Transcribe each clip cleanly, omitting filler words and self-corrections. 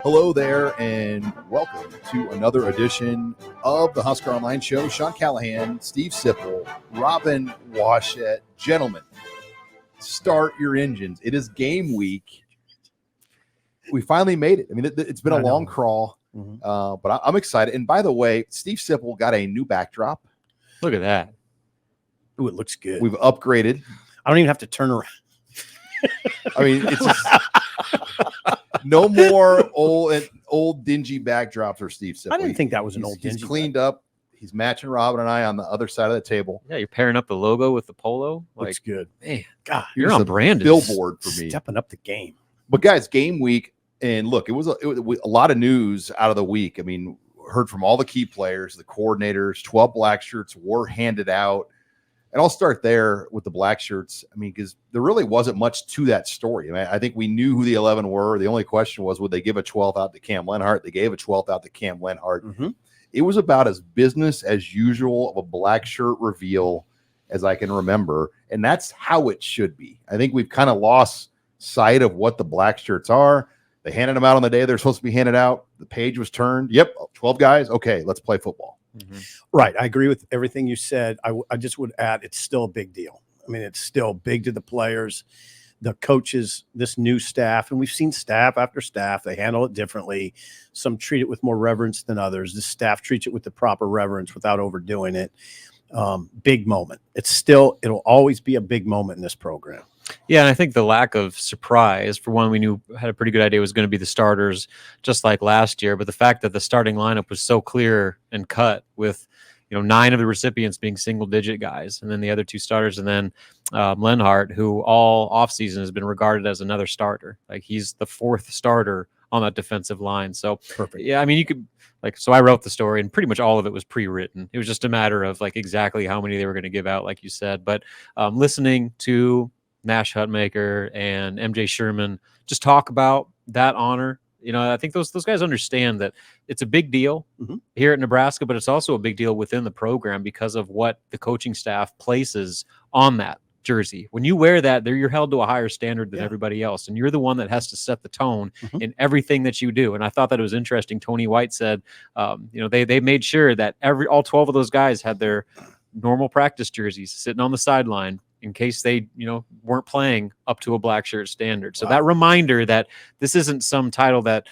Hello there, and welcome to another edition of the Husker Online Show. Sean Callahan, Steve Sipple, Robin Washett. Gentlemen, start your engines. It is game week. We finally made it. I mean, it's been a long crawl, but I'm excited. And by the way, Steve Sipple got a new backdrop. Look at that. Ooh, it looks good. We've upgraded. I don't even have to turn around. I mean, it's just no more old dingy backdrops for Steve Sipple. I didn't think that was an old dingy. He's cleaned up. He's matching Robin and I on the other side of the table. Yeah, you're pairing up the logo with the polo. Looks good. Man, God, you're on brand. Billboard for me. Stepping up the game. But guys, game week, and look, it was a lot of news out of the week. I mean, heard from all the key players, the coordinators. 12 Blackshirts were handed out. And I'll start there with the Blackshirts. I mean, because there really wasn't much to that story. I mean, I think we knew who the 11 were. The only question was, would they give a 12th out to Cam Lenhart? They gave a 12th out to Cam Lenhart. It was about as business as usual of a Blackshirt reveal as I can remember. And that's how it should be. I think we've kind of lost sight of what the Blackshirts are. They handed them out on the day they're supposed to be handed out. The page was turned. Yep, 12 guys. Okay, let's play football. Right. I agree with everything you said. I just would add, it's still a big deal. I mean, it's still big to the players, the coaches, this new staff. And we've seen staff after staff. They handle it differently. Some treat it with more reverence than others. This staff treats it with the proper reverence without overdoing it. Big moment. It'll always be a big moment in this program. Yeah, and I think the lack of surprise, for one, we knew had a pretty good idea was going to be the starters, just like last year. But the fact that the starting lineup was so clear and cut, with 9 of the recipients being single-digit guys, and then the other 2 starters, and then Lenhart, who all offseason has been regarded as another starter. Like, he's the 4th starter on that defensive line. So, perfect. Yeah, I mean, you could so I wrote the story, and pretty much all of it was pre-written. It was just a matter of exactly how many they were going to give out, like you said. But listening to Nash Hutmaker and MJ Sherman just talk about that honor. I think those guys understand that it's a big deal here at Nebraska, but it's also a big deal within the program because of what the coaching staff places on that jersey. When you wear that, you're held to a higher standard than everybody else, and you're the one that has to set the tone in everything that you do. And I thought that it was interesting. Tony White said, they made sure that all 12 of those guys had their normal practice jerseys sitting on the sideline in case they, weren't playing up to a Blackshirt standard. So that reminder that this isn't some title that,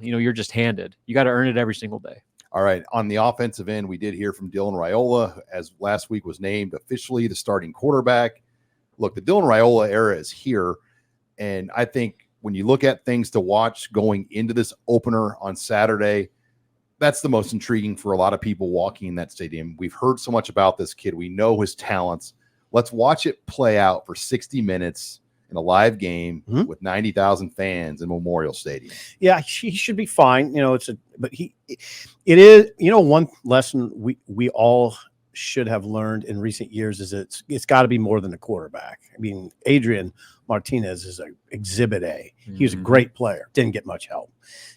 you're just handed. You got to earn it every single day. All right. On the offensive end, we did hear from Dylan Raiola, as last week was named officially the starting quarterback. Look, the Dylan Raiola era is here. And I think when you look at things to watch going into this opener on Saturday, that's the most intriguing for a lot of people walking in that stadium. We've heard so much about this kid. We know his talents. Let's watch it play out for 60 minutes in a live game with 90,000 fans in Memorial Stadium. Yeah, he should be fine. It is, one lesson we all should have learned in recent years is it's got to be more than a quarterback. I mean, Adrian Martinez is an exhibit A. He was a great player. Didn't get much help.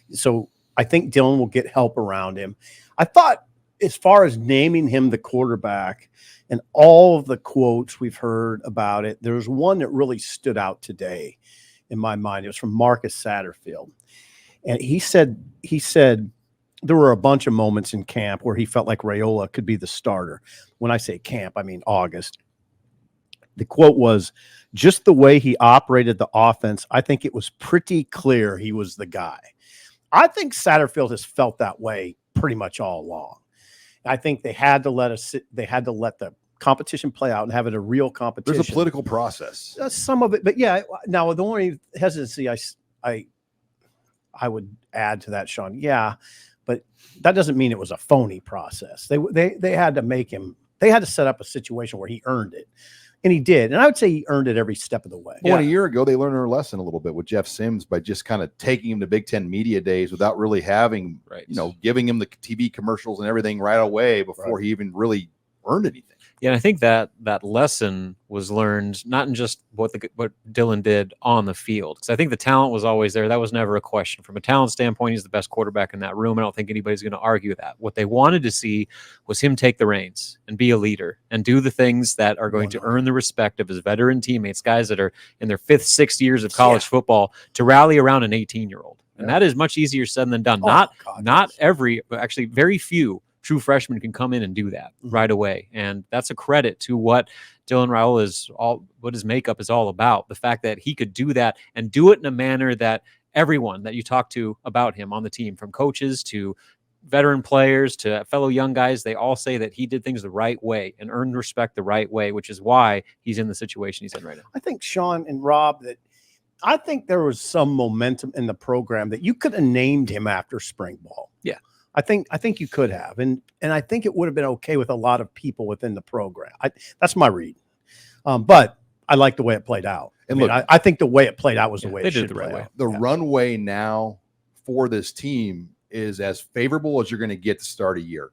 So I think Dylan will get help around him. I thought, as far as naming him the quarterback and all of the quotes we've heard about it, there was one that really stood out today in my mind. It was from Marcus Satterfield. And he said there were a bunch of moments in camp where he felt like Raiola could be the starter. When I say camp, I mean August. The quote was, just the way he operated the offense, I think it was pretty clear he was the guy. I think Satterfield has felt that way pretty much all along. I think they had to let the competition play out and have it a real competition. There's a political process. Some of it, but yeah. Now the only hesitancy I would add to that, Sean. Yeah, but that doesn't mean it was a phony process. They had to make him. They had to set up a situation where he earned it. And he did. And I would say he earned it every step of the way. Well, a year ago, they learned their lesson a little bit with Jeff Sims by just kind of taking him to Big Ten media days without really having, giving him the TV commercials and everything right away before he even really earned anything. Yeah, and I think that lesson was learned not in just what Dylan did on the field, because I think the talent was always there. That was never a question. From a talent standpoint, he's the best quarterback in that room. I don't think anybody's going to argue that. What they wanted to see was him take the reins and be a leader and do the things that are going to earn the respect of his veteran teammates, guys that are in their 5th, 6th years of college football, to rally around an 18-year-old. And that is much easier said than done. Oh, Not every, but actually very few true freshmen can come in and do that right away. And that's a credit to what Dylan Raiola what his makeup is all about. The fact that he could do that and do it in a manner that everyone that you talk to about him on the team, from coaches to veteran players to fellow young guys, they all say that he did things the right way and earned respect the right way, which is why he's in the situation he's in right now. I think, Sean and Rob, I think there was some momentum in the program that you could have named him after spring ball. Yeah. I think you could have. And I think it would have been okay with a lot of people within the program. That's my read. But I like the way it played out. And look, I think the way it played out was the way they it did should it the right play way. out. The runway now for this team is as favorable as you're going to get to start a year.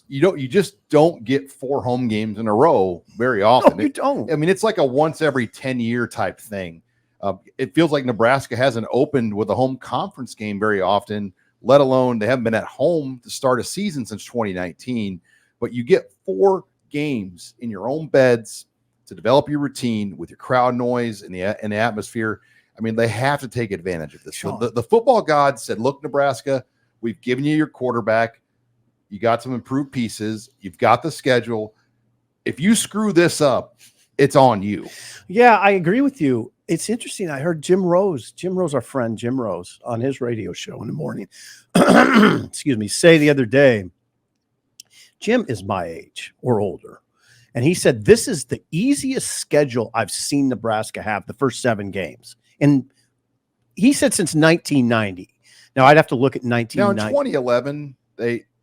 You just don't get 4 home games in a row very often. No, you don't. I mean, it's like a once every 10-year type thing. It feels like Nebraska hasn't opened with a home conference game very often, let alone they haven't been at home to start a season since 2019. But you get 4 games in your own beds to develop your routine with your crowd noise and the atmosphere. I mean, they have to take advantage of this. So the football gods said, look, Nebraska, we've given you your quarterback. You got some improved pieces. You've got the schedule. If you screw this up, it's on you. Yeah, I agree with you. It's interesting. I heard Jim Rose, our friend Jim Rose, on his radio show in the morning, excuse me, say the other day, Jim is my age or older. And he said, this is the easiest schedule I've seen Nebraska have the first 7 games. And he said since 1990. Now, I'd have to look at 1990. Now, in 2011,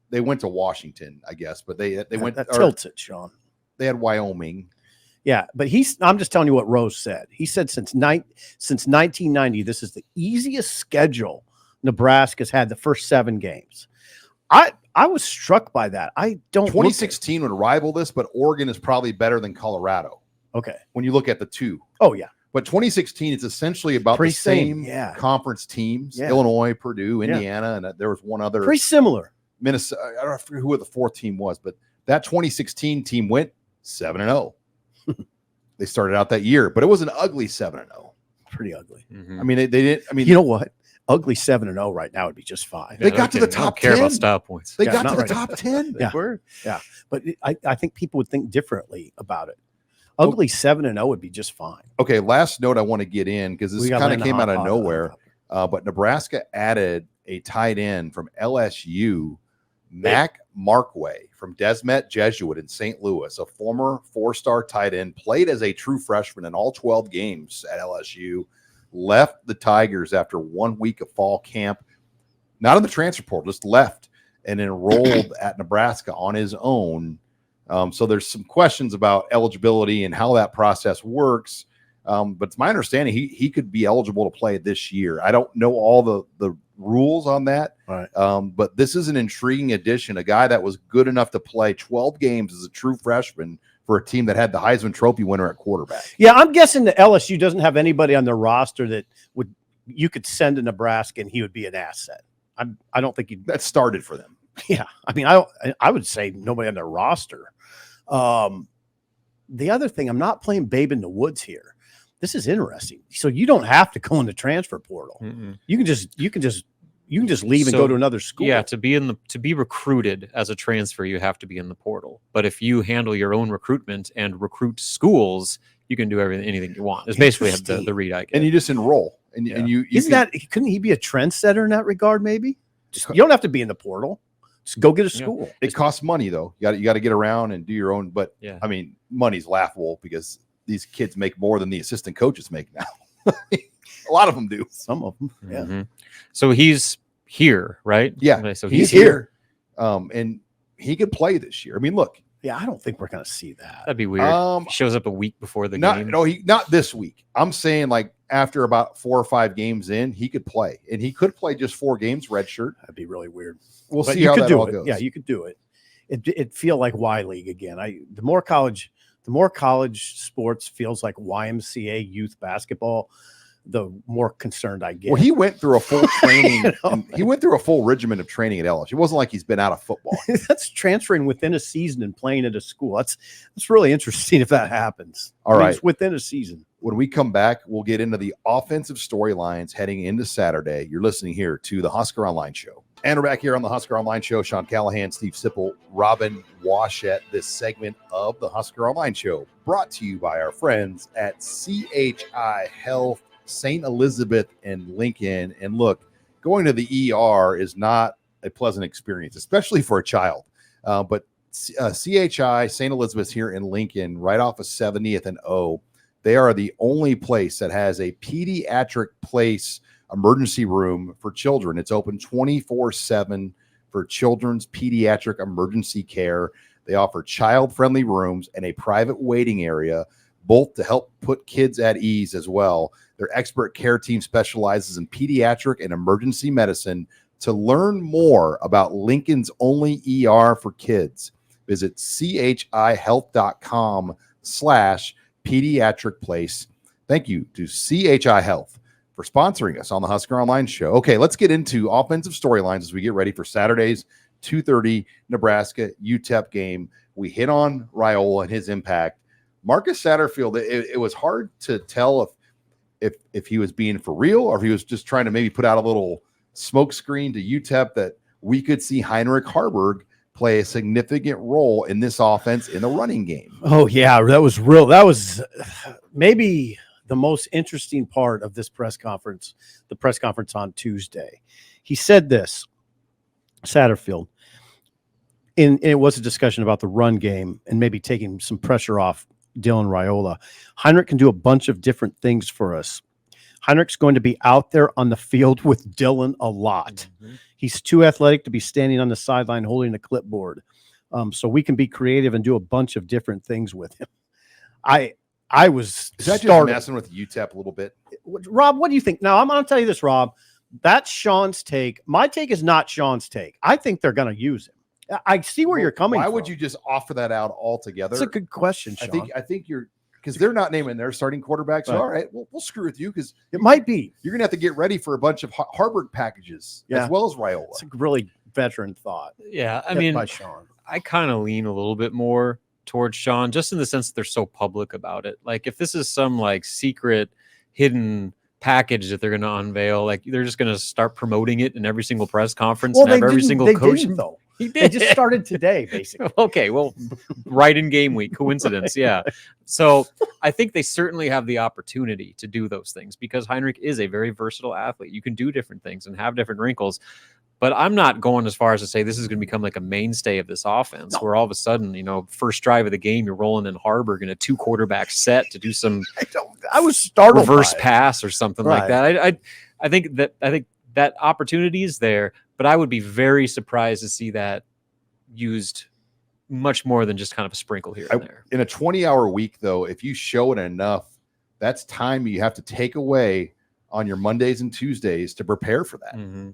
they went to Washington, I guess, but they went. That tilts it, Sean. They had Wyoming. Yeah, but I'm just telling you what Rose said. He said since 1990, this is the easiest schedule Nebraska's had the first 7 games. I was struck by that. I don't. 2016 would rival this, but Oregon is probably better than Colorado. Okay. When you look at the 2. Oh, yeah. But 2016 is essentially about the same conference teams: Illinois, Purdue, Indiana, and there was one other. Pretty similar. Minnesota. I don't know who the 4th team was, but that 2016 team went 7-0. They started out that year, but it was an ugly 7-0. Pretty ugly. Mm-hmm. I mean, they didn't. I mean, you know what? Ugly 7-0 right now would be just fine. They got to the top 10. Care about style points. They got to the top 10. Yeah. But I think people would think differently about it. Ugly 7-0 would be just fine. Okay. Last note I want to get in because this kind of came out of nowhere. But Nebraska added a tight end from LSU, Mac Markway from Desmet Jesuit in St. Louis, a former 4-star tight end, played as a true freshman in all 12 games at LSU, left the Tigers after 1 week of fall camp, not in the transfer portal, just left and enrolled at Nebraska on his own. So there's some questions about eligibility and how that process works. But it's my understanding he could be eligible to play this year. I don't know all the rules on that. Right. But this is an intriguing addition, a guy that was good enough to play 12 games as a true freshman for a team that had the Heisman Trophy winner at quarterback. Yeah, I'm guessing the LSU doesn't have anybody on their roster that you could send to Nebraska and he would be an asset. I don't think that started for them. Yeah, I mean, I would say nobody on their roster. The other thing, I'm not playing babe in the woods here. This is interesting. So you don't have to go in the transfer portal. Mm-mm. You can just leave and go to another school. Yeah, to be recruited as a transfer, you have to be in the portal. But if you handle your own recruitment and recruit schools, you can do anything you want. It's basically the read I get. And you just enroll. And you couldn't he be a trendsetter in that regard? Maybe you don't have to be in the portal. Just go get a school. It costs money though. You got to get around and do your own. But I mean, money's laughable because these kids make more than the assistant coaches make now. A lot of them do. Some of them. Yeah. Mm-hmm. So he's here, right? Yeah. Okay, so he's here. And he could play this year. I mean, look. Yeah, I don't think we're going to see that. That'd be weird. He shows up a week before the game. No, not this week. I'm saying like after about 4 or 5 games in, he could play. And he could play just 4 games, redshirt. That'd be really weird. We'll see how that all goes. Yeah, you could do it. It feel like Y League again. The more college sports feels like YMCA youth basketball. the more concerned I get. Well, he went through a full training. You know? He went through a full regimen of training at LSU. It wasn't like he's been out of football. That's transferring within a season and playing at a school. That's really interesting if that happens. All right. It's within a season. When we come back, we'll get into the offensive storylines heading into Saturday. You're listening here to the Husker Online Show. And we're back here on the Husker Online Show. Sean Callahan, Steve Sipple, Robin Washett. This segment of the Husker Online Show brought to you by our friends at CHI Health, St. Elizabeth and Lincoln. And look, going to the ER is not a pleasant experience, especially for a child. But CHI, St. Elizabeth's here in Lincoln, right off of 70th and O. They are the only place that has a pediatric place emergency room for children. It's open 24/7 for children's pediatric emergency care. They offer child-friendly rooms and a private waiting area, both to help put kids at ease as well. Their expert care team specializes in pediatric and emergency medicine. To learn more about Lincoln's only ER for kids, visit chihealth.com/pediatric place. Thank you to CHI Health for sponsoring us on the Husker Online Show. Okay, let's get into offensive storylines as we get ready for Saturday's 2:30 Nebraska UTEP game. We hit on Raiola and his impact. Marcus Satterfield, it was hard to tell if he was being for real or if he was just trying to maybe put out a little smoke screen to UTEP that we could see Heinrich Haarberg play a significant role in this offense in the running game. Oh, yeah, that was real. That was maybe the most interesting part of this press conference, the press conference on Tuesday. He said this, Satterfield, and it was a discussion about the run game and maybe taking some pressure off Dylan Raiola. Heinrich can do a bunch of different things for us. Heinrich's going to be out there on the field with Dylan a lot. Mm-hmm. He's too athletic to be standing on the sideline holding a clipboard. So we can be creative and do a bunch of different things with him. I was Is that just messing with UTEP a little bit? Rob, what do you think? Now, I'm going to tell you this, Rob. That's Sean's take. My take is not Sean's take. I think they're going to use him. I see where you're coming from. Why would you just offer that out altogether? That's a good question, Sean. I think you're because they're not naming their starting quarterback. So, all right, we'll screw with you because it might be. You're going to have to get ready for a bunch of Haarberg packages as well as Raiola. It's a really veteran thought. Yeah, I mean, by Sean. I kind of lean a little bit more towards Sean, just in the sense that they're so public about it. Like if this is some like secret hidden package that they're going to unveil, like they're just going to start promoting it in every single press conference and have every single coach. Didn't, though. They just started today, basically. Okay, well, right in game week, coincidence, yeah. So I think they certainly have the opportunity to do those things because Heinrich is a very versatile athlete. You can do different things and have different wrinkles. But I'm not going as far as to say this is going to become like a mainstay of this offense where all of a sudden, first drive of the game, you're rolling in Haarberg in a 2-quarterback set to do some I was startled reverse pass or something like that. I think that opportunity is there, but I would be very surprised to see that used much more than just kind of a sprinkle here and there. In a 20-hour week, though, if you show it enough, that's time you have to take away on your Mondays and Tuesdays to prepare for that. Mm-hmm.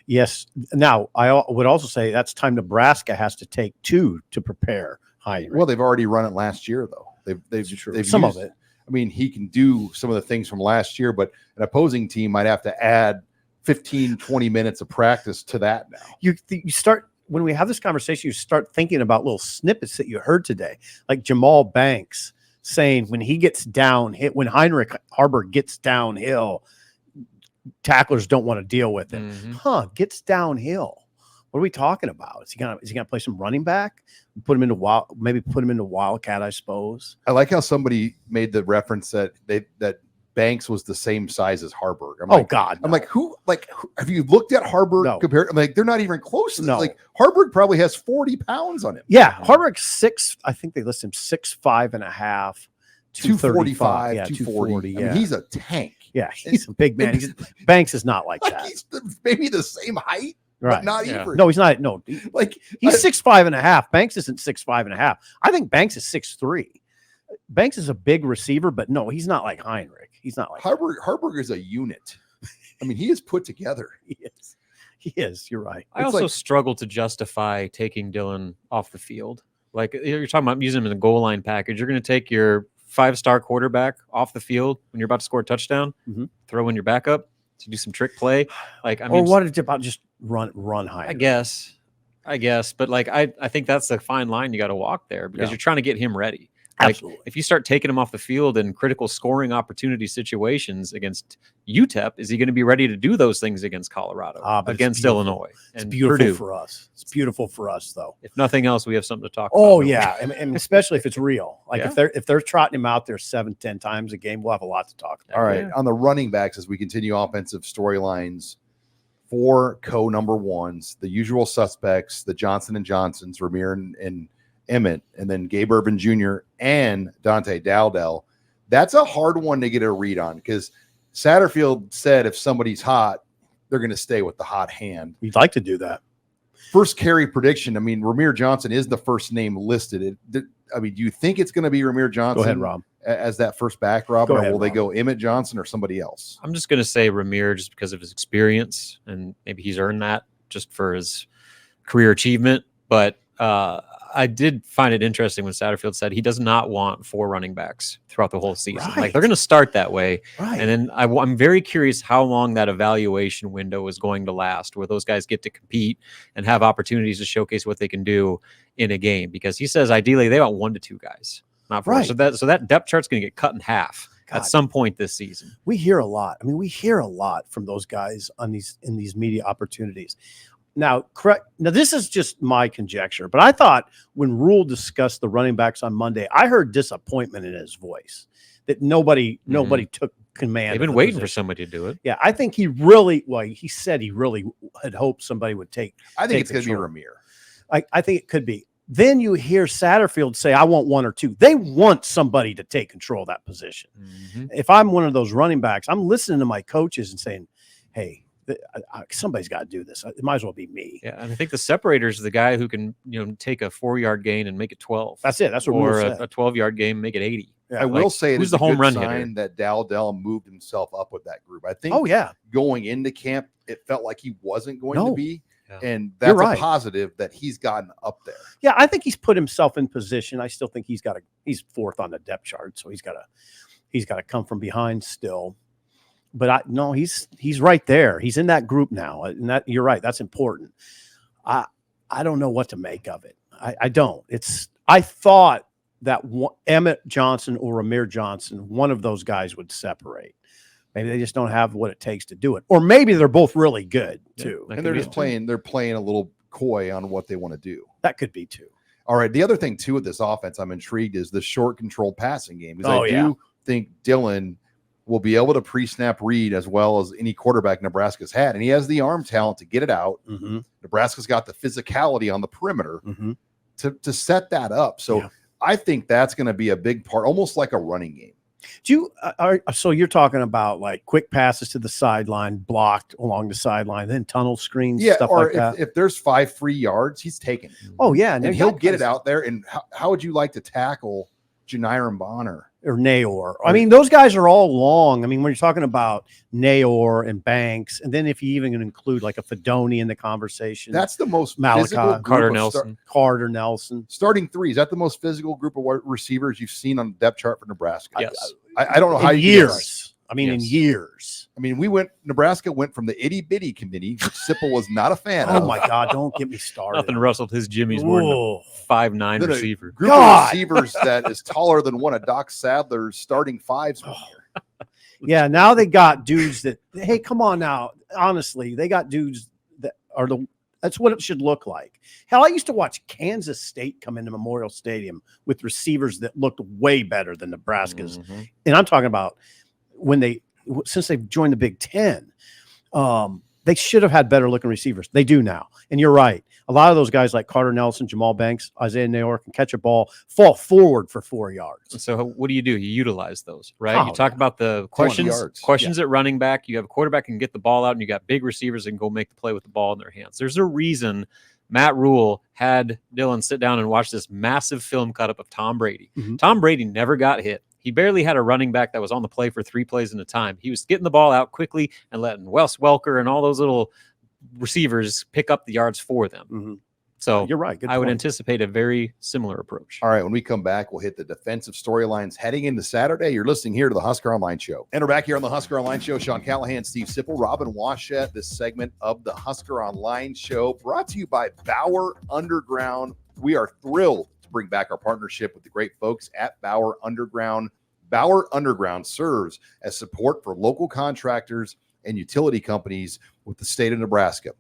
Yes. Now, I would also say that's time Nebraska has to take too to prepare Heinrich. Well, they've already run it last year, though. They've some of it. I mean, he can do some of the things from last year, but an opposing team might have to add 15, 20 minutes of practice to that now. You start, when we have this conversation, you start thinking about little snippets that you heard today, like Jamal Banks saying when he gets down, when Heinrich Haarberg gets downhill, tacklers don't want to deal with it. Mm-hmm. Gets downhill. What are we talking about? Is he gonna play some running back? Put him into Wildcat, I suppose. I like how somebody made the reference that Banks was the same size as Haarberg. I'm like, who have you looked at Haarberg compared? I'm like, they're not even close. No. Like Haarberg probably has 40 pounds on him. Yeah, Haarberg's 6. I think they list him 6'5" and a half. 245, yeah, 240. Yeah. I mean, he's a tank. Yeah, he's a big man. Banks is not like that. He's maybe the same height, but not even. No, he's not. No, he's 6'5" and a half. Banks isn't 6'5" and a half. I think Banks is 6'3". Banks is a big receiver, but no, he's not like Heinrich. He's not like Haarberg is a unit. I mean, he is put together. He is. You're right. I also struggle to justify taking Dylan off the field. Like you're talking about using him in the goal line package. You're going to take your 5-star quarterback off the field when you're about to score a touchdown, throw in your backup to do some trick play. Like, I mean, or what it's about, just run high. I guess, but like, I think that's a fine line you got to walk there, because you're trying to get him ready. Like, Absolutely. if you start taking him off the field in critical scoring opportunity situations against UTEP, is he going to be ready to do those things against Colorado, against Illinois? It's and beautiful Purdue? for us. It's beautiful for us, though. If nothing else, we have something to talk about. Oh yeah, and especially if it's real. Like Yeah. if they're trotting him out there 7-10 times a game, we'll have a lot to talk about. All right. On the running backs, as we continue offensive storylines, 4 number ones, the usual suspects, the Johnson and Johnsons, Ramir and Emmett, and then Gabe Urban Jr. and Dante Dowdell. That's a hard one to get a read on, because Satterfield said if somebody's hot, they're going to stay with the hot hand. We'd like to do that. First carry prediction. I mean, Ramir Johnson is the first name listed. Do you think it's going to be Ramir Johnson? Go ahead, Rob. As that first back, Rob, Go or ahead, will they Rob. go Emmett Johnson or somebody else? I'm just going to say Ramir, just because of his experience, and maybe he's earned that just for his career achievement. But I did find it interesting when Satterfield said he does not want 4 running backs throughout the whole season. Right. Like, they're going to start that way. Right. And then I'm very curious how long that evaluation window is going to last, where those guys get to compete and have opportunities to showcase what they can do in a game. Because he says ideally they want 1 to 2 guys, not 4. Right. So that depth chart's going to get cut in half at some point this season. We hear a lot. I mean, we hear a lot from those guys in these media opportunities. Now, correct. Now, this is just my conjecture, but I thought when Rule discussed the running backs on Monday, I heard disappointment in his voice that nobody took command. They've been waiting for somebody to do it. Yeah, I think he said he really had hoped somebody would take. I think it's going to be control. Ramir. I think it could be. Then you hear Satterfield say, I want 1 or 2. They want somebody to take control of that position. If I'm one of those running backs, I'm listening to my coaches and saying, hey, somebody's got to do this. It might as well be me. Yeah, and I think the separator is the guy who can, take a 4-yard gain and make it 12. That's it. That's what or Rule said. a 12-yard gain, make it 80. Yeah, I will say who's it's the a home good run sign hitter? that Dowdell moved himself up with that group. I think. Oh yeah. Going into camp, it felt like he wasn't going to be, and You're that's right. a positive that he's gotten up there. Yeah, I think he's put himself in position. I still think he's 4th on the depth chart, so he's got to come from behind still. But he's right there. He's in that group now, and that you're right. That's important. I don't know what to make of it. I don't. I thought that Emmett Johnson or Ramir Johnson, one of those guys would separate. Maybe they just don't have what it takes to do it, or maybe they're both really good too. And they're just playing. They're playing a little coy on what they want to do. That could be too. All right. The other thing too with this offense, I'm intrigued, is the short controlled passing game. Because I yeah. do think Dylan will be able to pre-snap read as well as any quarterback Nebraska's had, and he has the arm talent to get it out. Nebraska's got the physicality on the perimeter to set that up. So I think that's going to be a big part, almost like a running game. Do you so you're talking about like quick passes to the sideline, blocked along the sideline, then tunnel screens, stuff or like that? if there's 5 free yards, he's taking it. Oh yeah, and he'll get it out there. And how would you like to tackle Janiron Bonner or Nayor? I mean, those guys are all long. I mean, when you're talking about Nayor and Banks, and then if you even include like a Fedoni in the conversation, that's the most Malachi, physical group Carter of Nelson. Carter Nelson. Starting 3, is that the most physical group of receivers you've seen on the depth chart for Nebraska? Yes. I don't know how In you years. I mean, in Yes. years. I mean, Nebraska went from the itty bitty committee, which Sipple was not a fan Oh of. my God! Don't get me started. Nothing rustled his jimmies more than Whoa. a 5'9" Then a receiver. Group God. of receivers that is taller than one of Doc Sadler's starting 5s. Yeah, now they got dudes that, hey, come on now. Honestly, they got dudes that are that's what it should look like. Hell, I used to watch Kansas State come into Memorial Stadium with receivers that looked way better than Nebraska's. And I'm talking about since they've joined the Big Ten, they should have had better looking receivers. They do now. And you're right. A lot of those guys like Carter Nelson, Jamal Banks, Isaiah Nayor can catch a ball, fall forward for 4 yards. So what do? You utilize those, right? Oh, you talk about the 20 yards. questions at running back. You have a quarterback can get the ball out, and you got big receivers that can go make the play with the ball in their hands. There's a reason Matt Rule had Dylan sit down and watch this massive film cut up of Tom Brady. Tom Brady never got hit. He barely had a running back that was on the play for 3 plays at a time. He was getting the ball out quickly and letting Wes Welker and all those little receivers pick up the yards for them. So You're right. Good I would point. anticipate a very similar approach. All right, when we come back, we'll hit the defensive storylines heading into Saturday. You're listening here to the Husker Online Show. And we're back here on the Husker Online Show. Sean Callahan, Steve Sipple, Robin Washett. This segment of the Husker Online Show brought to you by Bauer Underground. We are thrilled to bring back our partnership with the great folks at Bauer Underground. Bauer Underground serves as support for local contractors and utility companies with the state of Nebraska.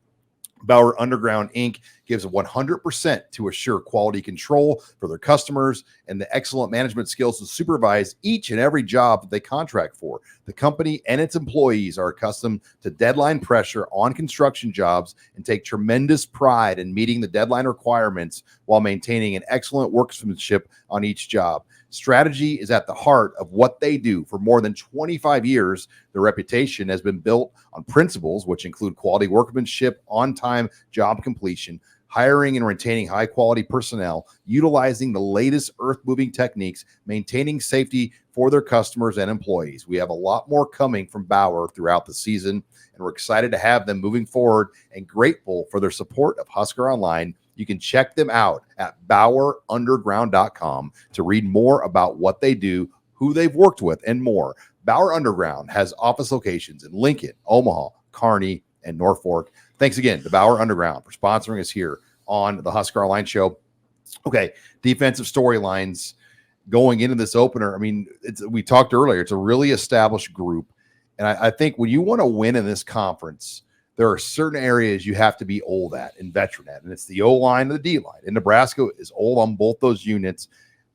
Bauer Underground Inc. gives 100% to assure quality control for their customers and the excellent management skills to supervise each and every job that they contract for. The company and its employees are accustomed to deadline pressure on construction jobs and take tremendous pride in meeting the deadline requirements while maintaining an excellent workmanship on each job. Strategy is at the heart of what they do. For more than 25 years, their reputation has been built on principles which include quality workmanship, on-time job completion, hiring and retaining high-quality personnel, utilizing the latest earth-moving techniques, maintaining safety for their customers and employees. We have a lot more coming from Bauer throughout the season, and we're excited to have them moving forward and grateful for their support of Husker Online. You can check them out at BauerUnderground.com to read more about what they do, who they've worked with, and more. Bauer Underground has office locations in Lincoln, Omaha, Kearney, and Norfolk. Thanks again to Bauer Underground for sponsoring us here on the Husker Online Show. Okay, defensive storylines going into this opener. I mean, we talked earlier, it's a really established group. And I think when you want to win in this conference, there are certain areas you have to be old at and veteran at, and it's the O-line and the D-line. And Nebraska is old on both those units.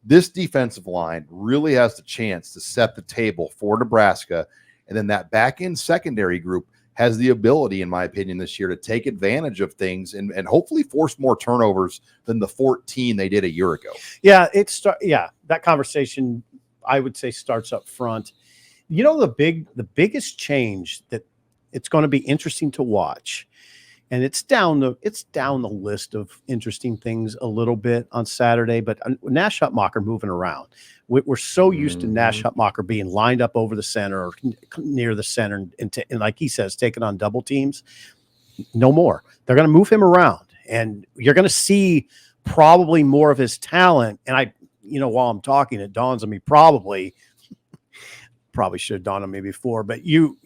This defensive line really has the chance to set the table for Nebraska, and then that back-end secondary group has the ability, in my opinion, this year to take advantage of things and hopefully force more turnovers than the 14 they did a year ago. Yeah, that conversation, I would say, starts up front. You know, the biggest change that it's going to be interesting to watch, and it's down the list of interesting things a little bit on Saturday. But Nash Hutmacher moving around, we're so used to Nash Hutmacher being lined up over the center or near the center, and like he says, taking on double teams. No more. They're going to move him around, and you're going to see probably more of his talent. And while I'm talking, it dawns on me probably should have dawned on me before, but you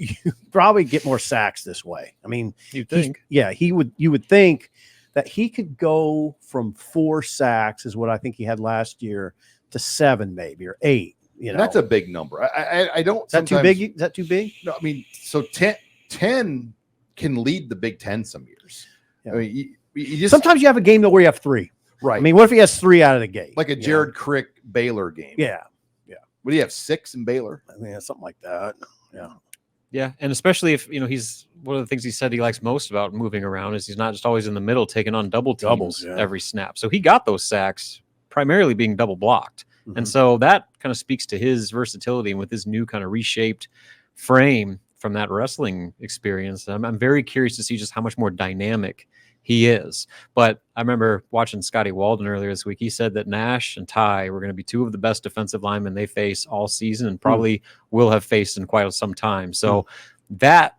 probably get more sacks this way. I mean, you would think that he could go from 4 sacks is what I think he had last year to 7 maybe, or 8. That's a big number. I don't. Is that too big? Is that too big? No, I mean, so 10 can lead the Big Ten some years. Yeah. I mean, you just, sometimes you have a game though where you have 3. Right. I mean, what if he has 3 out of the gate? Like a Jared Crick Baylor game. Yeah. What do you have, 6 in Baylor? I mean, something like that. Yeah. Yeah. And especially if, he's one of the things he said he likes most about moving around is he's not just always in the middle taking on doubles every snap. So he got those sacks primarily being double blocked. Mm-hmm. And so that kind of speaks to his versatility, and with his new kind of reshaped frame from that wrestling experience, I'm very curious to see just how much more dynamic he is. But I remember watching Scotty Walden earlier this week. He said that Nash and Ty were going to be 2 of the best defensive linemen they face all season, and probably will have faced in quite some time. So that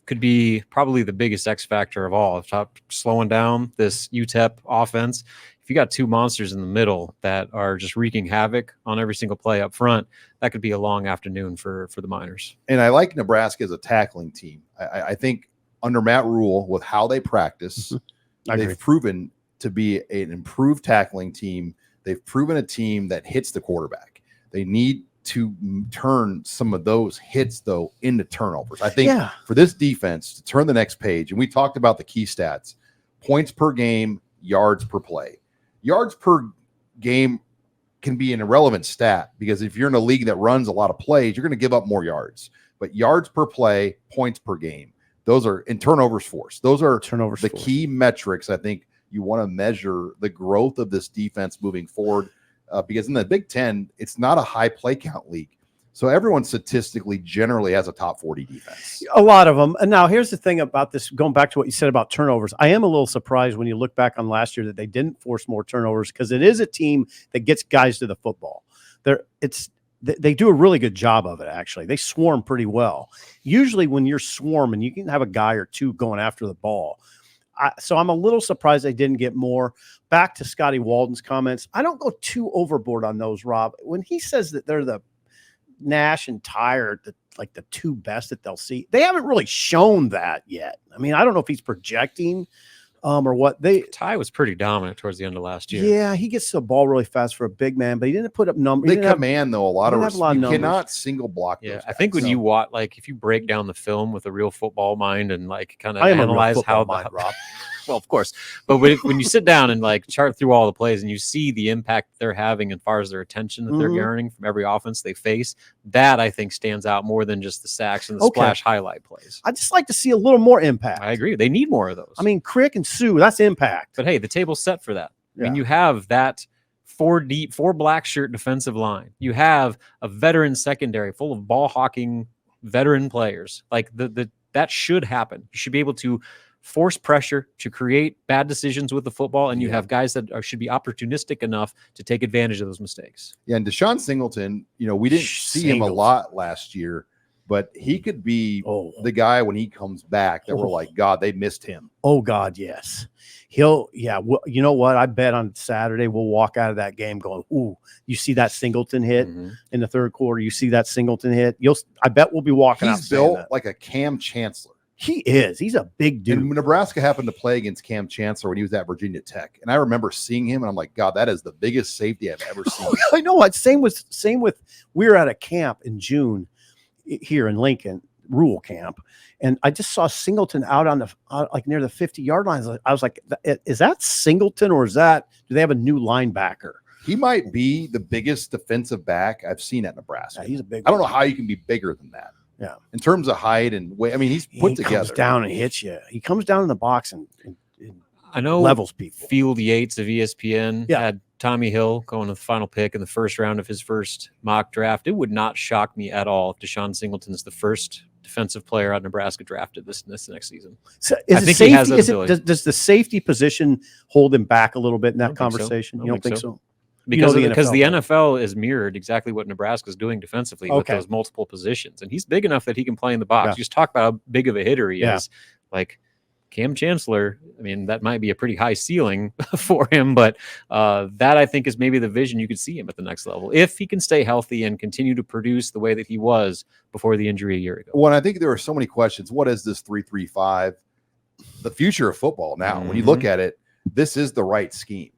could be probably the biggest X factor of all. Slowing down this UTEP offense. If you got 2 monsters in the middle that are just wreaking havoc on every single play up front, that could be a long afternoon for the Miners. And I like Nebraska as a tackling team. I think under Matt Rule, with how they practice, they've proven to be an improved tackling team. They've proven a team that hits the quarterback. They need to turn some of those hits, though, into turnovers. I think for this defense to turn the next page, and we talked about the key stats, points per game, yards per play. Yards per game can be an irrelevant stat because if you're in a league that runs a lot of plays, you're going to give up more yards. But yards per play, points per game, those are in turnovers forced. Those are the key metrics I think you want to measure the growth of this defense moving forward because in the Big Ten, it's not a high play count league. So everyone statistically generally has a top 40 defense. A lot of them. And now here's the thing about this, going back to what you said about turnovers. I am a little surprised when you look back on last year that they didn't force more turnovers because it is a team that gets guys to the football. They do a really good job of it, actually. They swarm pretty well. Usually when you're swarming, you can have a guy or 2 going after the ball. So I'm a little surprised they didn't get more. Back to Scotty Walden's comments. I don't go too overboard on those, Rob. When he says that they're the Nash and Tyer, like the two best that they'll see, they haven't really shown that yet. I mean, I don't know if he's projecting or what. Ty was pretty dominant towards the end of last year. Yeah, he gets to the ball really fast for a big man, but he didn't put up numbers. They command though a lot of. You numbers. cannot single block. Yeah, those I think guys, when you watch, like, if you break down the film with a real football mind and like kind of I am analyze a real how football mind, Rob. well, of course, but when you sit down and like chart through all the plays and you see the impact they're having as far as their attention that they're garnering from every offense they face, that I think stands out more than just the sacks and the splash highlight plays. I just like to see a little more impact. I agree. They need more of those. I mean, Crick and Sue, that's impact. But hey, the table's set for that. Yeah. I mean, you have that four black shirt defensive line. You have a veteran secondary full of ball hawking veteran players. Like that should happen. You should be able to force pressure to create bad decisions with the football, and you have guys that should be opportunistic enough to take advantage of those mistakes. Yeah, and Deshaun Singleton, we didn't see him a lot last year, but he could be the guy when he comes back that we're like, God, they missed him. Oh, God, yes. Well, you know what? I bet on Saturday we'll walk out of that game going, ooh, you see that Singleton hit in the third quarter? You see that Singleton hit? I bet we'll be walking out. He's built like a Cam Chancellor. He is. He's a big dude. And Nebraska happened to play against Cam Chancellor when he was at Virginia Tech. And I remember seeing him, and I'm like, God, that is the biggest safety I've ever seen. I know what. Same with we were at a camp in June here in Lincoln, rural camp, and I just saw Singleton out on like near the 50-yard line. I was like, is that Singleton, or do they have a new linebacker? He might be the biggest defensive back I've seen at Nebraska. Yeah, he's a big. I don't know how you can be bigger than that. Yeah, in terms of height and weight, I mean, he's put together. He comes down and hits you. He comes down in the box and I know levels people. Field Yates of ESPN had Tommy Hill going to the final pick in the first round of his first mock draft. It would not shock me at all if Deshaun Singleton is the first defensive player out Nebraska drafted this next season. So I think he has that ability. Does the safety position hold him back a little bit in that conversation? You don't think so? Because the NFL is mirrored exactly what Nebraska is doing defensively with those multiple positions. And he's big enough that he can play in the box. You just talk about how big of a hitter he is. Like Cam Chancellor, I mean, that might be a pretty high ceiling for him, but that I think is maybe the vision you could see him at the next level if he can stay healthy and continue to produce the way that he was before the injury a year ago. Well, I think there are so many questions. What is this 3-3-5? The future of football now, when you look at it, this is the right scheme.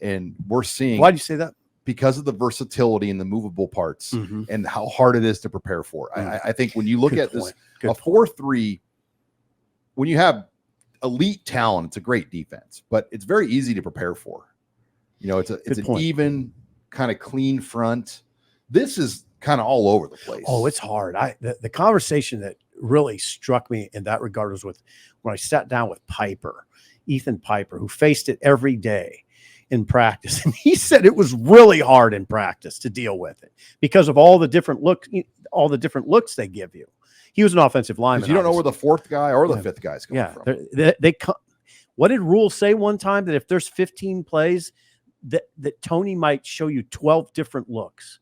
And we're seeing. Why do you say that? Because of the versatility and the movable parts and how hard it is to prepare for. I think when you look at this, a 4-3, when you have elite talent, it's a great defense, but it's very easy to prepare for. It's an even kind of clean front. This is kind of all over the place. Oh, it's hard. The conversation that really struck me in that regard was when I sat down with Ethan Piper, who faced it every day in practice, and he said it was really hard in practice to deal with it because of all the different looks they give you. He was an offensive lineman. You don't know where the fourth guy or the fifth guy is coming from. What did Rule say one time? That if there's 15 plays, that Tony might show you 12 different looks,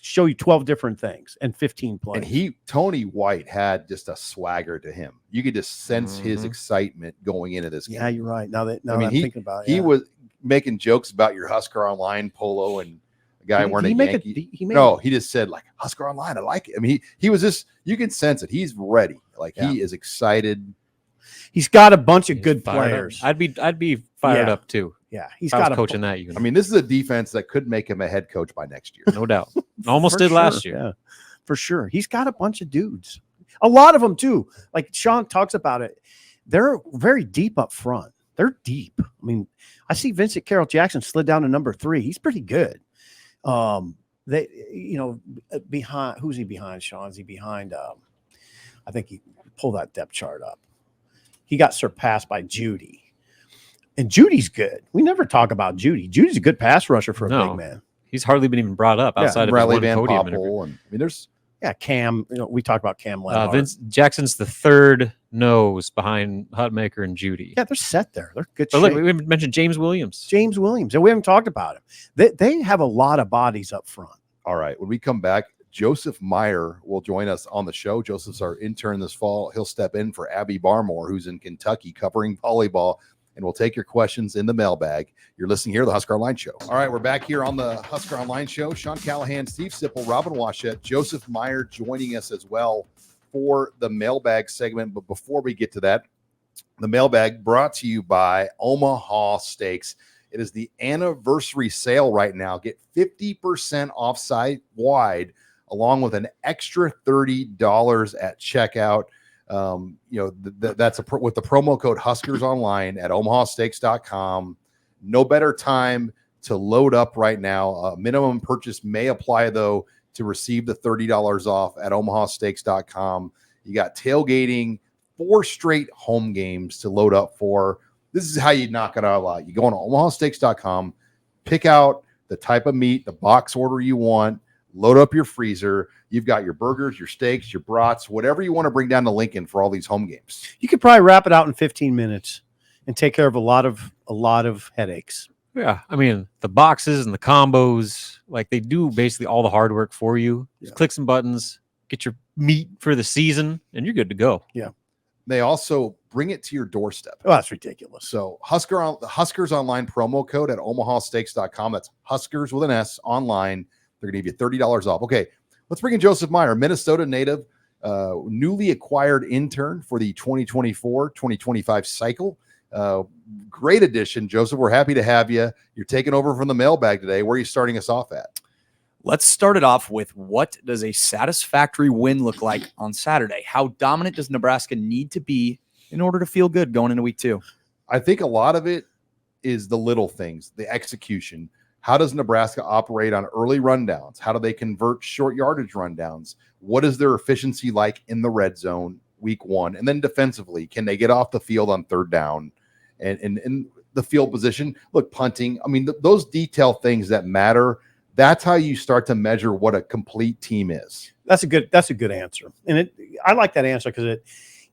show you 12 different things and 15 plays. And Tony White had just a swagger to him. You could just sense his excitement going into this game. Yeah, you're right. Now I'm thinking about it. He was making jokes about your HuskerOnline polo and a guy wearing a Yankee. He just said like HuskerOnline. I like it. I mean, he was just, you can sense it. He's ready. He is excited. He's got a bunch of good players. I'd be fired up too. Yeah, he's got coaching that unit. I mean, this is a defense that could make him a head coach by next year, no doubt. Almost did last year. Yeah, for sure. He's got a bunch of dudes. A lot of them too. Like Sean talks about it. They're very deep up front. They're deep. I mean, I see Vincent Carroll Jackson slid down to number 3. He's pretty good. Behind who's he behind? Sean? Is he behind? I think he pull that depth chart up. He got surpassed by Judy. And Judy's good. We never talk about Judy. Judy's a good pass rusher for a big man. He's hardly been even brought up outside of Bradley one Van podium Poppel. And I mean, there's Cam. We talk about Cam Lenhart. Vince Jackson's the third nose behind Hutmaker and Judy. Yeah, they're set there. They're good. But look, we mentioned James Williams. And we haven't talked about him. They have a lot of bodies up front. All right. When we come back, Joseph Meyer will join us on the show. Joseph's our intern this fall. He'll step in for Abby Barmore, who's in Kentucky covering volleyball, and we'll take your questions in the mailbag. You're listening here to the Husker Online Show. All right, we're back here on the Husker Online Show. Sean Callahan, Steve Sipple, Robin Washett, Joseph Meyer joining us as well for the mailbag segment. But before we get to that, the mailbag brought to you by Omaha Steaks. It is the anniversary sale right now. Get 50% off site-wide, along with an extra $30 at checkout. That's with the promo code HuskerOnline at omahasteaks.com. No better time to load up right now. Minimum purchase may apply, though, to receive the $30 off at omahasteaks.com. You got tailgating, 4 straight home games to load up for. This is how you knock it out loud. You go on omahasteaks.com, pick out the type of meat, the box order you want, load up your freezer. You've got your burgers, your steaks, your brats, whatever you want to bring down to Lincoln for all these home games. You could probably wrap it out in 15 minutes and take care of a lot of headaches. Yeah, I mean, the boxes and the combos, like they do basically all the hard work for you. Just click some buttons, get your meat for the season, and you're good to go. Yeah. They also bring it to your doorstep. Oh, that's ridiculous. So the Huskers Online promo code at omahasteaks.com. That's Huskers with an S online. They're going to give you $30 off. Okay, let's bring in Joseph Meyer, Minnesota native, newly acquired intern for the 2024-2025 cycle. Great addition, Joseph. We're happy to have you. You're taking over from the mailbag today. Where are you starting us off at? Let's start it off with, what does a satisfactory win look like on Saturday? How dominant does Nebraska need to be in order to feel good going into week 2? I think a lot of it is the little things, the execution. How does Nebraska operate on early rundowns? How do they convert short yardage rundowns? What is their efficiency like in the red zone week 1? And then defensively, can they get off the field on third down and the field position? Look, punting. I mean, those detail things that matter. That's how you start to measure what a complete team is. That's a good answer. And I like that answer because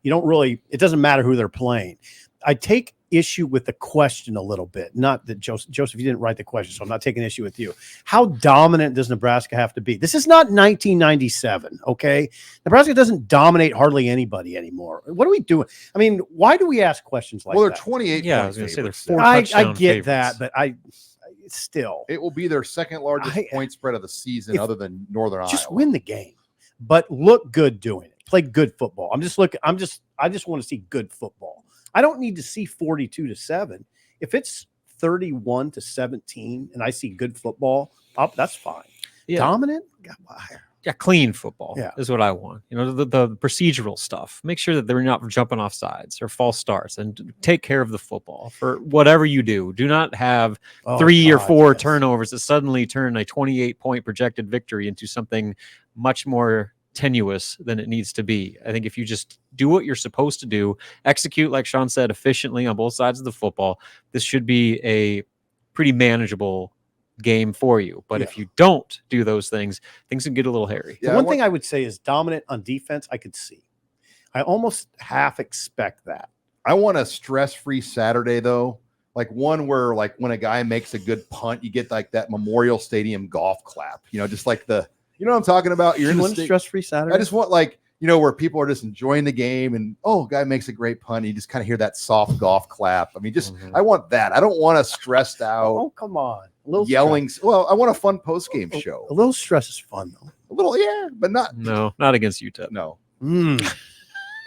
it doesn't matter who they're playing. I take issue with the question a little bit. Not that Joseph, you didn't write the question, so I'm not taking issue with you. How dominant does Nebraska have to be? This is not 1997, okay? Nebraska doesn't dominate hardly anybody anymore. What are we doing? I mean, why do we ask questions like that? Well, they're 28. Yeah, I was going to say they're 4 I touchdown get favorites. that, but still. It will be their second largest point spread of the season, other than Northern Iowa. Just win the game, but look good doing it. Play good football. I just want to see good football. I don't need to see 42-7. If it's 31-17 and I see good football, that's fine. Yeah. Dominant? Yeah, clean football Yeah. is what I want. The procedural stuff. Make sure that they're not jumping off sides or false starts, and take care of the football for whatever you do. Do not have 3 or 4 turnovers that suddenly turn a 28-point projected victory into something much more tenuous than it needs to be. I think if you just do what you're supposed to do, execute, like Sean said, efficiently on both sides of the football, this should be a pretty manageable game for you. But if you don't do those things can get a little hairy. The one thing I would say is dominant on defense, I could see. I almost half expect that. I want a stress-free Saturday, though. Like one where, like, when a guy makes a good punt, you get like that Memorial Stadium golf clap. Just like you know what I'm talking about? You're in a stress-free Saturday. I just want, like, where people are just enjoying the game and, guy makes a great punt. You just kind of hear that soft golf clap. I mean, I want that. I don't want a stressed out. Oh, come on. A little yelling. Stress. Well, I want a fun post-game show. A little stress is fun, though. A little, yeah, but not. No, not against UTEP. No.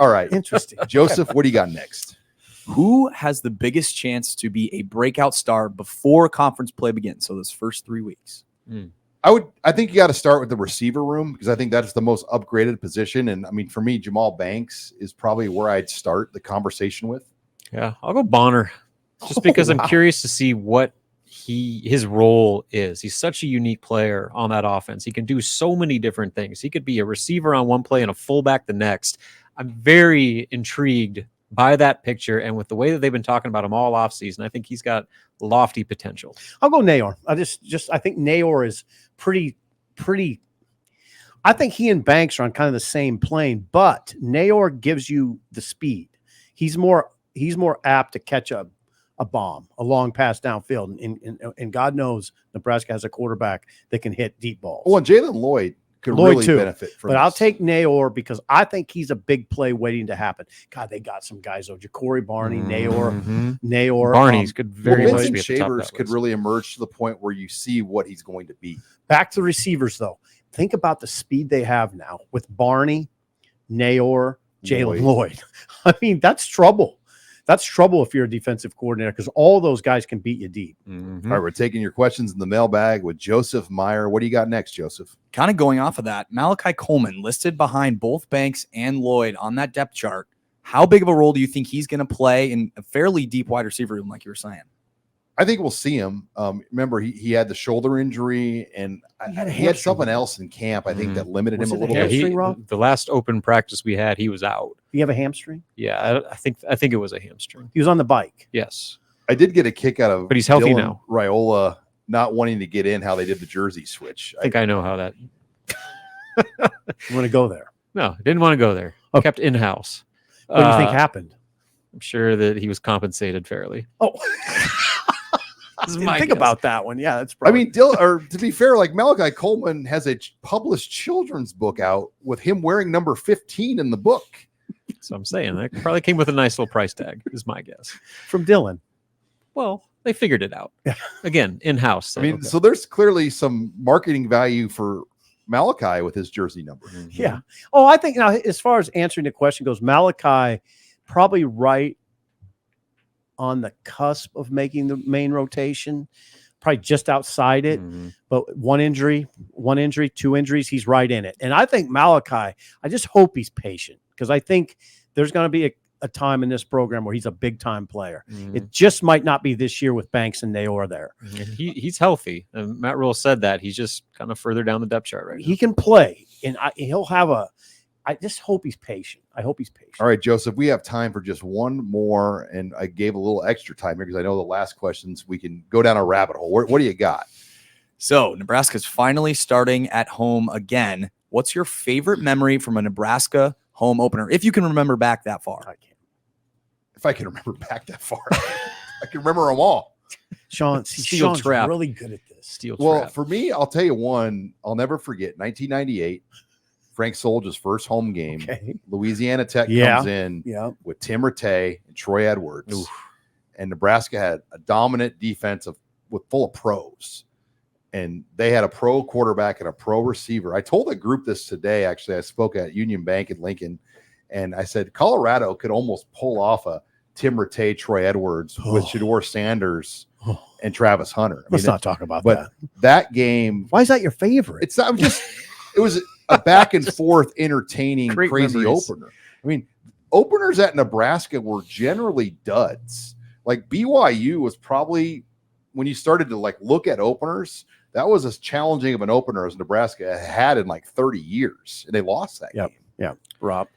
All right. Interesting. Joseph, what do you got next? Who has the biggest chance to be a breakout star before conference play begins? So those first 3 weeks. I think you got to start with the receiver room, because I think that's the most upgraded position. And I mean, for me, Jamal Banks is probably where I'd start the conversation with. Yeah, I'll go Bonner, just because I'm curious to see what his role is. He's such a unique player on that offense. He can do so many different things. He could be a receiver on one play and a fullback the next. I'm very intrigued by that picture, and with the way that they've been talking about him all offseason, I think he's got lofty potential. I'll go Nayor. I think Nayor is pretty. I think he and Banks are on kind of the same plane, but Nayor gives you the speed. He's more apt to catch a bomb, a long pass downfield, and God knows Nebraska has a quarterback that can hit deep balls. Well, and Jalen Lloyd could Lloyd really too. benefit from But I'll this. take Nayor because I think he's a big play waiting to happen. God, they got some guys though. Ja'Cory Barney, Nayor. Barney's could very Well, much Vincent be at the top of Shavers that could list. really emerge to the point where you see what he's going to be. Back to the receivers though. Think about the speed they have now with Barney, Nayor, Jalen Lloyd. I mean, that's trouble. That's trouble if you're a defensive coordinator because all those guys can beat you deep. All right, we're taking your questions in the mailbag with Joseph Meyer. What do you got next, Joseph? Kind of going off of that, Malachi Coleman listed behind both Banks and Lloyd on that depth chart. How big of a role do you think he's going to play in a fairly deep wide receiver room, like you were saying? I think we'll see him. Remember, he had the shoulder injury, and he had something else in camp, I think, that limited Was him a it the little bit. hamstring, Rob? The last open practice we had, he was out. Do you have a hamstring? Yeah, I think it was a hamstring. He was on the bike. Yes, I did get a kick out of but he's healthy Dylan now. Raiola not wanting to get in how they did the jersey switch. I think I know how that. You want to go there? No, didn't want to go there. Okay. Kept in house. What do you think happened? I'm sure that he was compensated fairly. Oh, This is didn't my think guess. about that one. Yeah, that's I probably. mean, or to be fair, like Malachi Coleman has a published children's book out with him wearing number 15 in the book. So I'm saying that probably came with a nice little price tag. Is my guess. from Dylan. Well, they figured it out. Again, in house. I mean, so there's clearly some marketing value for Malachi with his jersey number. Yeah. Oh, I think now as far as answering the question goes, Malachi probably right on the cusp of making the main rotation, probably just outside it. But one injury, 2 injuries, he's right in it. And I think Malachi, I just hope he's patient because I think there's going to be a time in this program where he's a big time player. It just might not be this year with Banks and Nayor there. He's healthy. And Matt Rule said that he's just kind of further down the depth chart right now. He can play, and he'll have I just hope he's patient. I hope he's patient. All right, Joseph, we have time for just one more, and I gave a little extra time here because I know the last questions we can go down a rabbit hole. What do you got? So Nebraska's finally starting at home again. What's your favorite memory from a Nebraska home opener, if you can remember back that far? I can't. If I can remember back that far, I can remember them all. Sean's trap. really good at this. Steel Well, trap. for me, I'll tell you one I'll never forget. 1998, Frank Soldiers' first home game. Okay. Louisiana Tech Yeah. comes in Yeah. with Tim Rattay and Troy Edwards. And Nebraska had a dominant defense full of pros. And they had a pro quarterback and a pro receiver. I told the group this today, actually. I spoke at Union Bank in Lincoln, and I said Colorado could almost pull off a Tim Rattay, Troy Edwards with Shedeur Sanders and Travis Hunter. Let's not talk about but that. that game, Why is that your favorite? it's not just, it was a back and forth, entertaining, Great crazy memories. opener. I mean, openers at Nebraska were generally duds. Like BYU was probably, when you started to like look at openers, that was as challenging of an opener as Nebraska had in like 30 years. And they lost that game. Yeah. Rob.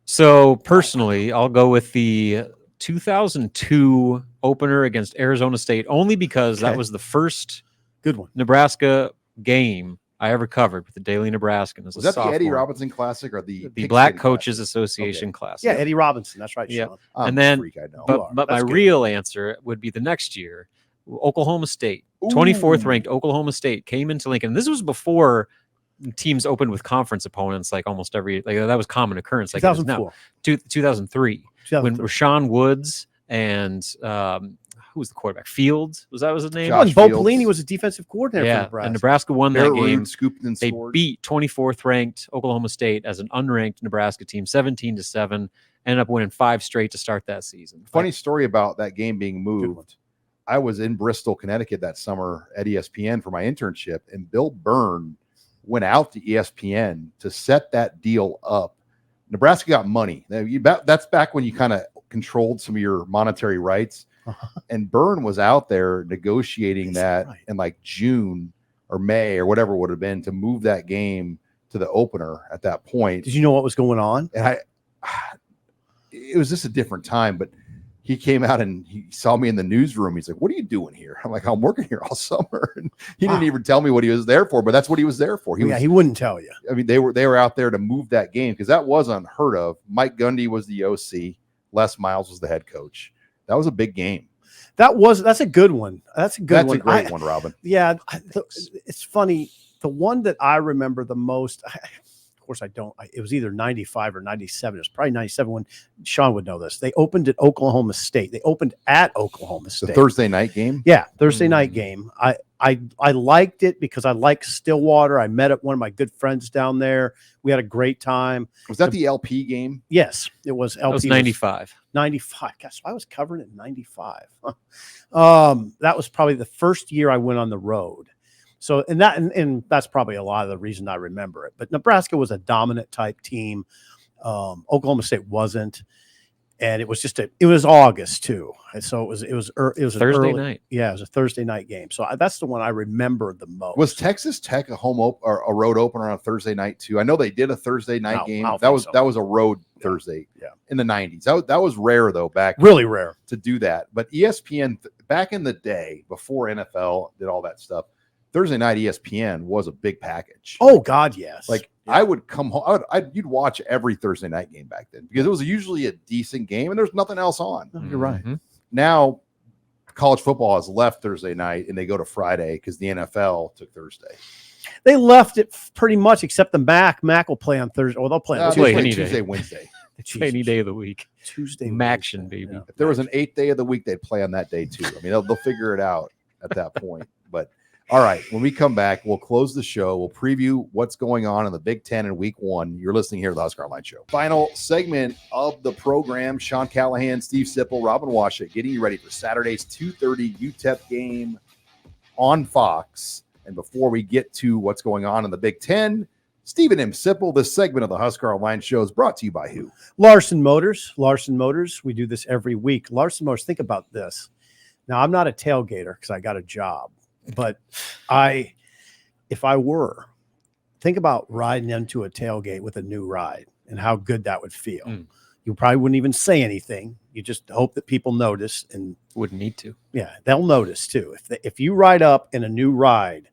So personally, I'll go with the 2002 opener against Arizona State, only because that Okay. was the first Good one. Nebraska game I ever covered with the Daily Nebraskan as Was a that the Eddie sophomore. Robinson Classic or the The Pick Black City Coaches Classic? Association class. Yeah, Eddie Robinson. That's right, Yeah. Sean. I'm And a then- freak, I know. You are. But my That's good. real answer would be the next year, Oklahoma State, 24th ranked Oklahoma State came into Lincoln. This was before teams opened with conference opponents, like almost every, like that was common occurrence. Like it is now. 2004. 2003, when 2003. Rashawn Woods and who was the quarterback? Fields, was his name? Josh Bo Fields. Pelini was a defensive coordinator for Yeah, Nebraska. and Nebraska won that Barrett game. Ruud scooped and They scored. beat 24th ranked Oklahoma State as an unranked Nebraska team, 17-7. Ended up winning 5 straight to start that season. Funny story about that game being one. moved. I was in Bristol, Connecticut that summer at ESPN for my internship, and Bill Byrne went out to ESPN to set that deal up. Nebraska got money. That's back when you kind of controlled some of your monetary rights. And Byrne was out there negotiating that in like June or May or whatever it would have been to move that game to the opener at that point. Did you know what was going on? And it was just a different time, but he came out and he saw me in the newsroom. He's like, "What are you doing here?" I'm like, "I'm working here all summer." And he didn't even tell me what he was there for, but that's what he was there for. He wouldn't tell you. I mean, they were out there to move that game because that was unheard of. Mike Gundy was the OC. Les Miles was the head coach. That was a big game. That's a good one. That's a good That's one. a great one, Robin. Yeah, it's funny. The one that I remember the most, of course, it was either 95 or 97. It was probably 97 when Sean would know this. They opened at Oklahoma State. They opened at Oklahoma State. The Thursday night game? Yeah, Thursday night game. I liked it because I like Stillwater. I met up one of my good friends down there. We had a great time. Was that the LP game? Yes, it was. LP That was 95. 95. Gosh, I was covering it in 95. That was probably the first year I went on the road. So, and that's probably a lot of the reason I remember it. But Nebraska was a dominant type team. Oklahoma State wasn't, and it was it was August too. And so it was Thursday night. Yeah, it was a Thursday night game. So that's the one I remember the most. Was Texas Tech a or a road opener on a Thursday night too? I know they did a Thursday night game. That was a road Thursday. Yeah. In the 90s. That was rare though really rare to do that. But ESPN back in the day before NFL did all that stuff, Thursday night ESPN was a big package. Oh God, yes. Like I would come home. You'd watch every Thursday night game back then because it was usually a decent game and there's nothing else on. You're right. Now, college football has left Thursday night and they go to Friday because the NFL took Thursday. They left it pretty much, except the MAC. MAC will play on Thursday. Or they'll play on Tuesday, Wednesday. Any day of the week. Tuesday, Maction, baby. Yeah. If there was an 8th day of the week, they'd play on that day too. I mean, they'll figure it out at that point. But all right, when we come back, we'll close the show. We'll preview what's going on in the Big Ten in Week 1. You're listening here to the HuskerOnline Show. Final segment of the program. Sean Callahan, Steve Sipple, Robin Washut getting you ready for Saturday's 2:30 UTEP game on Fox. And before we get to what's going on in the Big Ten, Stephen M. Sipple, this segment of the HuskerOnline Show is brought to you by who? Larson Motors. Larson Motors. We do this every week. Larson Motors, think about this. Now, I'm not a tailgater because I got a job. But if I were, think about riding into a tailgate with a new ride and how good that would feel. You probably wouldn't even say anything. You just hope that people notice and wouldn't need to. Yeah, they'll notice too. If you ride up in a new ride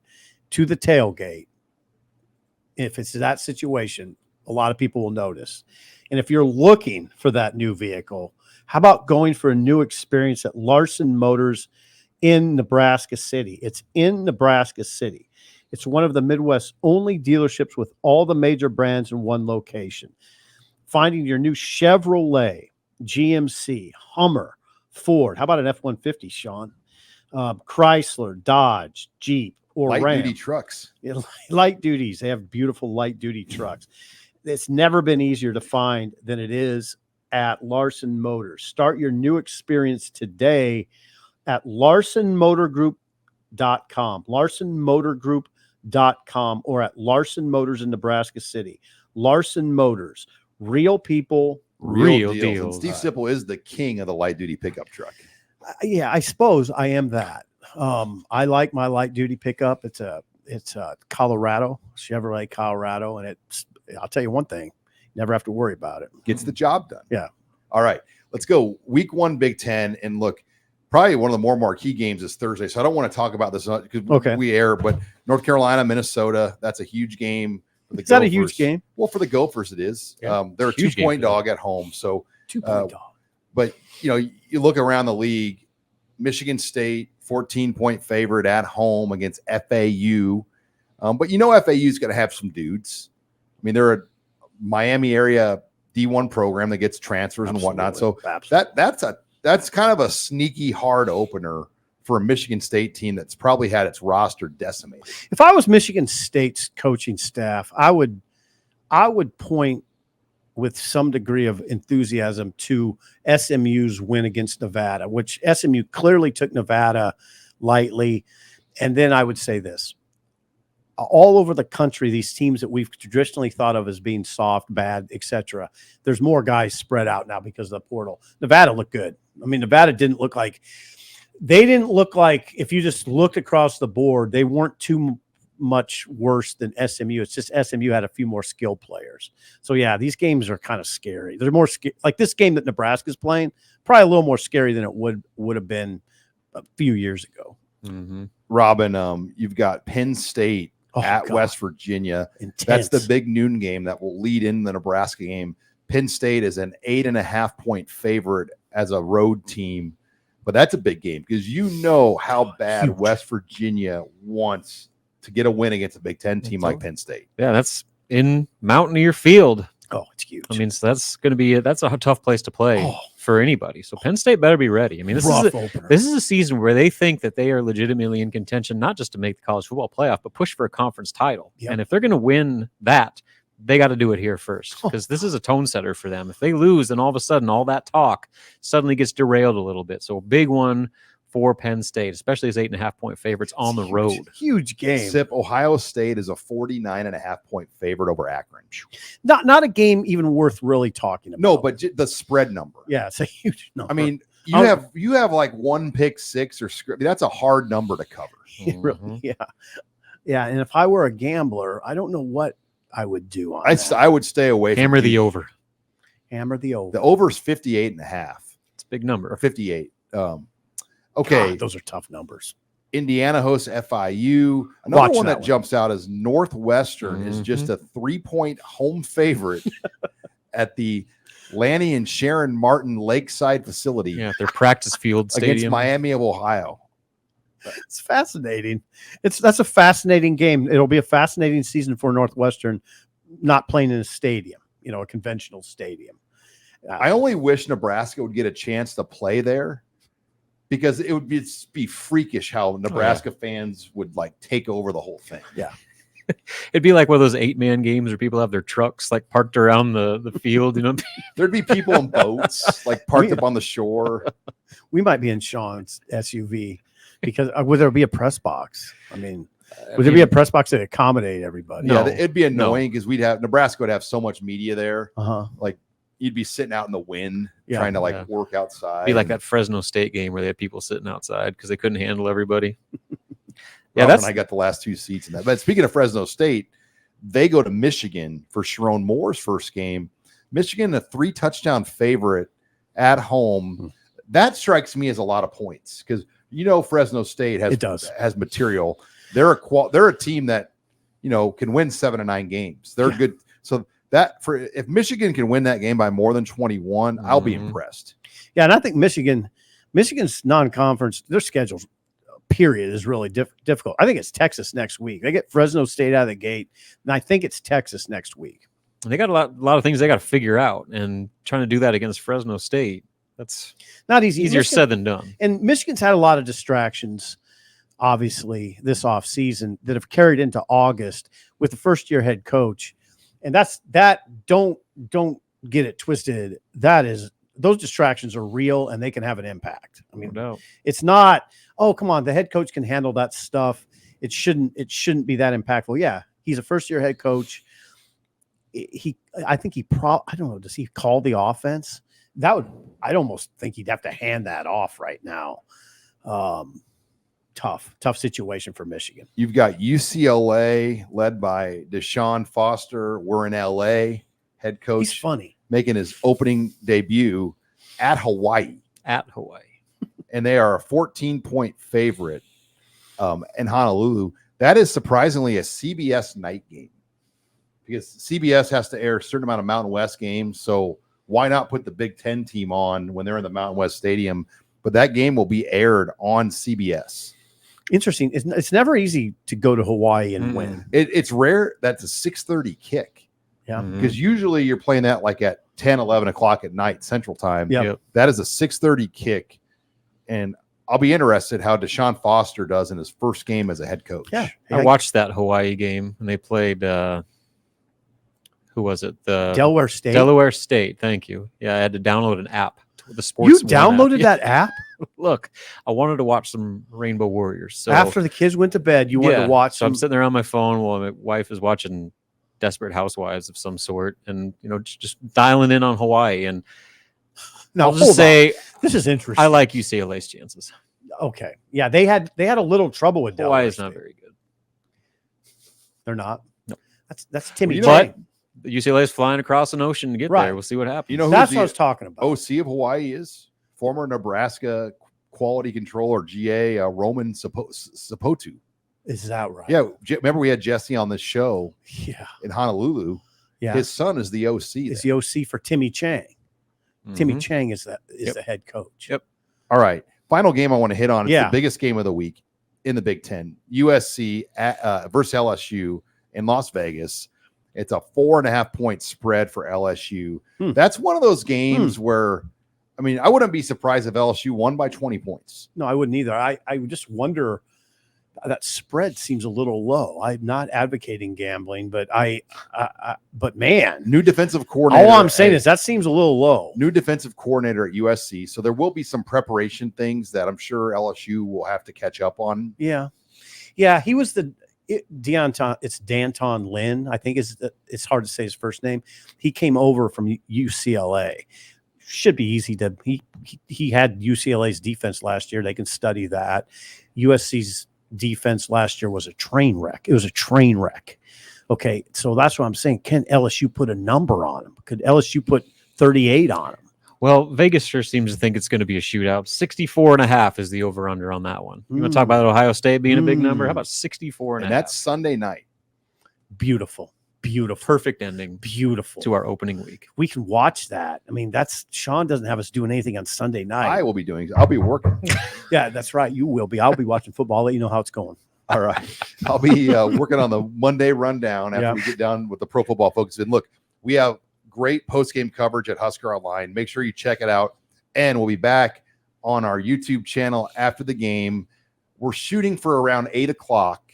to the tailgate, if it's that situation, a lot of people will notice. And if you're looking for that new vehicle, how about going for a new experience at Larson Motors in Nebraska City? It's in Nebraska City. It's one of the Midwest's only dealerships with all the major brands in one location. Finding your new Chevrolet, GMC, Hummer, Ford. How about an F-150, Sean? Chrysler, Dodge, Jeep, or Ram. Light-duty trucks. Light duties. They have beautiful light-duty trucks. It's never been easier to find than it is at Larson Motors. Start your new experience today at LarsonMotorGroup.com, LarsonMotorGroup.com, or at Larson Motors in Nebraska City. Larson Motors, real people, Real deals. deals. And Steve Sipple is the king of the light-duty pickup truck. Yeah, I suppose I am that. I like my light-duty pickup. It's a Colorado, Chevrolet Colorado, and I'll tell you one thing, never have to worry about it. Gets the job done. Yeah. All right, let's go. Week 1, Big Ten, and look, probably one of the more marquee games is Thursday, so I don't want to talk about this because we air, but North Carolina, Minnesota, that's a huge game. For the Is that a huge game? Well, for the Gophers, it is. Yeah, they're a 2-point dog at home, so 2-point dog. But, you look around the league, Michigan State, 14-point favorite at home against FAU. But FAU is going to have some dudes. I mean, they're a Miami area D1 program that gets transfers and whatnot. So that's kind of a sneaky hard opener for a Michigan State team that's probably had its roster decimated. If I was Michigan State's coaching staff, I would point with some degree of enthusiasm to SMU's win against Nevada, which SMU clearly took Nevada lightly. And then I would say this. All over the country, these teams that we've traditionally thought of as being soft, bad, etc., there's more guys spread out now because of the portal. Nevada looked good. I mean, Nevada didn't look like if you just looked across the board, they weren't too much worse than SMU. It's just SMU had a few more skilled players. So yeah, these games are kind of scary. They're more like this game that Nebraska's playing, probably a little more scary than it would have been a few years ago. Mm-hmm. Robin, you've got Penn State at West Virginia. Intense. That's the big noon game that will lead in the Nebraska game. Penn State is an 8.5-point favorite as a road team, but that's a big game because how bad Huge. West Virginia wants to get a win against a Big Ten team like Penn State. Yeah, that's in Mountaineer Field. Oh, it's huge. I mean, so that's going to be that's a tough place to play for anybody. So Penn State better be ready. I mean, this is a season where they think that they are legitimately in contention, not just to make the college football playoff, but push for a conference title. Yep. And if they're going to win that, they got to do it here first, because this is a tone setter for them. If they lose, then all of a sudden, all that talk suddenly gets derailed a little bit. So a big one for Penn State, especially as 8.5-point favorites on the road. Huge game. Sip, Ohio State is a 49.5-point favorite over Akron. Not a game even worth really talking about. No, but the spread number. Yeah, it's a huge number. I mean, you have like one pick six or script. That's a hard number to cover. Really, yeah. And if I were a gambler, I don't know what I would do on that. I would stay away from Hammer the over. Hammer the over. The over is 58.5. It's a big number. Or 58. Okay. God, those are tough numbers. Indiana hosts FIU. Another one that one. jumps out is Northwestern is just a 3-point home favorite at the Lanny and Sharon Martin Lakeside facility. Yeah, their practice field stadium against Miami of Ohio. It's fascinating. That's a fascinating game. It'll be a fascinating season for Northwestern, not playing in a stadium, a conventional stadium. I only wish Nebraska would get a chance to play there, because it would be freakish how Nebraska fans would like take over the whole thing. Yeah. It'd be like one of those 8-man games where people have their trucks like parked around the field, There'd be people in boats like parked up on the shore. We might be in Sean's SUV, because would there be a press box? I mean, would there be a press box that accommodate everybody? Yeah, it'd be annoying because Nebraska would have so much media there. Like you'd be sitting out in the wind trying to work outside. It'd be like that Fresno State game where they had people sitting outside because they couldn't handle everybody. Yeah, that's when I got the last 2 seats in that. But speaking of Fresno State, they go to Michigan for Sharon Moore's first game. Michigan, a 3-touchdown favorite at home. That strikes me as a lot of points, because Fresno State has material. They're a team that can win 7 to 9 games. They're good. So if Michigan can win that game by more than 21, I'll be impressed. Yeah, and I think Michigan's non-conference, their schedule period is really difficult. I think it's Texas next week. They get Fresno State out of the gate, and I think it's Texas next week. They got a lot of things they got to figure out, and trying to do that against Fresno State, that's not easy. Easier said than done. And Michigan's had a lot of distractions, obviously, this offseason that have carried into August with the first-year head coach. And don't get it twisted. Those distractions are real, and they can have an impact. I mean, it's not, oh, come on, the head coach can handle that stuff. It shouldn't be that impactful. Yeah, he's a first-year head coach. I think I don't know, does he call the offense? I'd almost think he'd have to hand that off right now. Tough situation for Michigan. You've got UCLA led by Deshaun Foster. We're in LA. Head coach. He's funny. Making his opening debut at Hawaii. And they are a 14-point favorite in Honolulu. That is surprisingly a CBS night game, because CBS has to air a certain amount of Mountain West games. So why not put the Big Ten team on when they're in the Mountain West Stadium? But that game will be aired on CBS. Interesting. It's never easy to go to Hawaii and win. It's rare. That's a 6:30 kick. Yeah. Because usually you're playing that like at 10, 11 o'clock at night Central Time. Yep. That is a 6:30 kick. And I'll be interested how Deshaun Foster does in his first game as a head coach. Yeah. I watched that Hawaii game, and they played who was it? The Delaware State. Delaware State. Thank you. Yeah, I had to download an app. The sports. You downloaded that app? Look, I wanted to watch some Rainbow Warriors. So after the kids went to bed, you wanted to watch. So I'm sitting there on my phone while my wife is watching Desperate Housewives of some sort, and just dialing in on Hawaii. And now, I'll just say this is interesting. I like UCLA's chances. Okay, yeah, they had a little trouble with Delaware. Hawaii is not very good. They're not. No, that's Timmy. But UCLA is flying across an ocean to get there. We'll see what happens. You know, that's what I was talking about. OC of Hawaii is former Nebraska quality controller GA Roman Sapotu. Is that right? Yeah. Remember we had Jesse on this show. Yeah. In Honolulu. Yeah. His son is the OC. Is the OC for Timmy Chang. Timmy Chang is the head coach. Yep. All right. Final game I want to hit on. It's the biggest game of the week. in the Big Ten. USC versus LSU in Las Vegas. It's a 4.5-point spread for LSU. That's one of those games where, I mean, I wouldn't be surprised if LSU won by 20 points. No, I wouldn't either. I just wonder, that spread seems a little low. I'm not advocating gambling, but but man, New defensive coordinator. all I'm saying is that seems a little low. New defensive coordinator at USC. So there will be some preparation things that I'm sure LSU will have to catch up on. Yeah. He was it's Danton Lynn, I think it's hard to say his first name. He came over from UCLA. Should be easy to, he had UCLA's defense last year. They can study that. USC's defense last year was a train wreck. It was a train wreck. Okay. So that's what I'm saying. Can LSU put a number on him? Could LSU put 38 on him? Well, Vegas sure seems to think it's going to be a shootout. 64.5 is the over-under on that one. You want to talk about Ohio State being a big number? How about 64.5? And that's Sunday night. Beautiful. Perfect ending Beautiful. to our opening week. We can watch that. I mean, Sean doesn't have us doing anything on Sunday night. I'll be working. Yeah, that's right. You will be. I'll be watching football. I'll let you know how it's going. All right. I'll be working on the Monday rundown after we get done with the Pro Football Focus. And look, we have great post-game coverage at Husker Online. Make sure you check it out. And we'll be back on our YouTube channel after the game. We're shooting for around 8 o'clock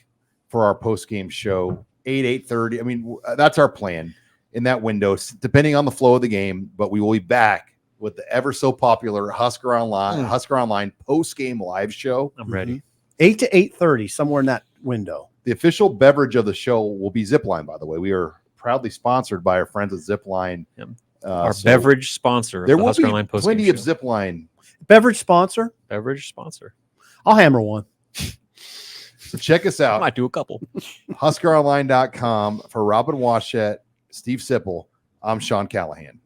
for our post-game show, 8:30. I mean, that's our plan in that window, depending on the flow of the game. But we will be back with the ever so popular Husker Online post-game live show. I'm ready. 8 to 8:30, somewhere in that window. The official beverage of the show will be Zipline, by the way. We are proudly sponsored by our friends at Zipline. Our beverage sponsor. There of the will Husker be Online plenty of show. Zipline. Beverage sponsor? Beverage sponsor. I'll hammer one. So check us I out. might do a couple. HuskerOnline.com. For Robin Washett, Steve Sipple, I'm Sean Callahan.